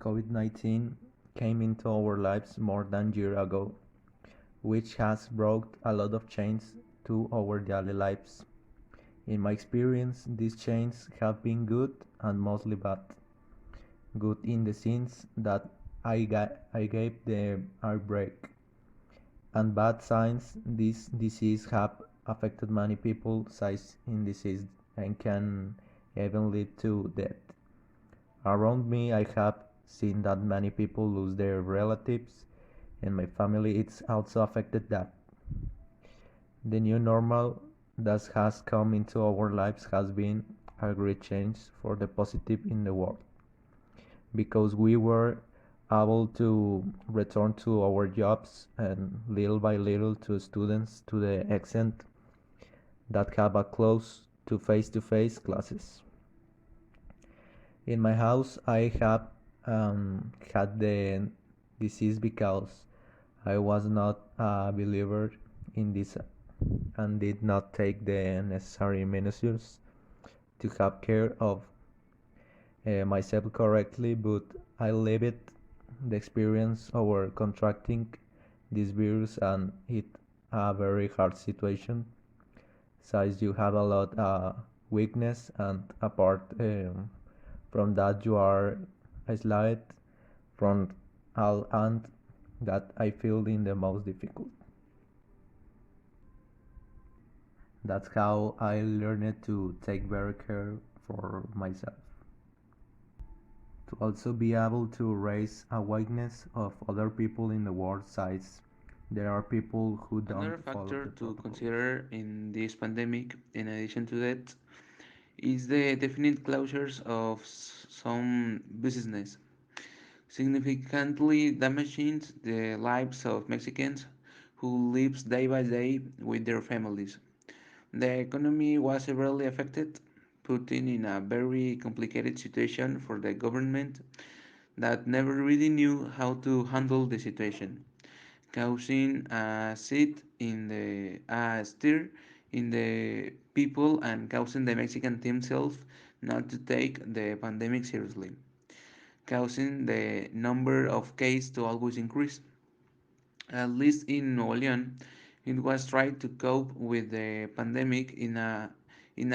COVID-19 came into our lives more than a year ago, which has brought a lot of change to our daily lives. In my experience, these changes have been good and mostly bad. Good in the sense that I gave the outbreak, and bad signs this disease have affected many people size in disease and can even lead to death. Around me, I have seen that many people lose their relatives, and my family it's also affected that. The new normal that has come into our lives has been a great change for the positive in the world because we were able to return to our jobs and little by little to students to the extent that have a close to face classes. In my house, I have had the disease because I was not a believer in this and did not take the necessary measures to have care of myself correctly, but I lived the experience of contracting this virus and it a very hard situation since you have a lot weakness and apart from that you are isolated from all and that I feel in the most difficult. That's how I learned to take better care for myself. To also be able to raise awareness of other people in the world size. There are people who Another don't follow factor the to protocols. consider in this pandemic, in addition to that, is the definite closures of some business, significantly damaging the lives of Mexicans who lives day by day with their families. The economy was severely affected, putting in a very complicated situation for the government that never really knew how to handle the situation, causing a stir in the people and causing the Mexican themselves not to take the pandemic seriously, causing the number of cases to always increase. At least in Nuevo León, it was tried to cope with the pandemic in a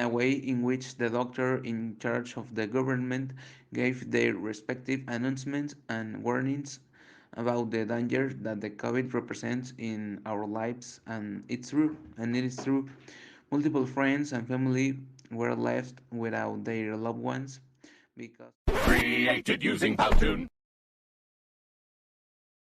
way in which the doctor in charge of the government gave their respective announcements and warnings about the danger that the COVID represents in our lives, and it's true, and it is true. Multiple friends and family were left without their loved ones because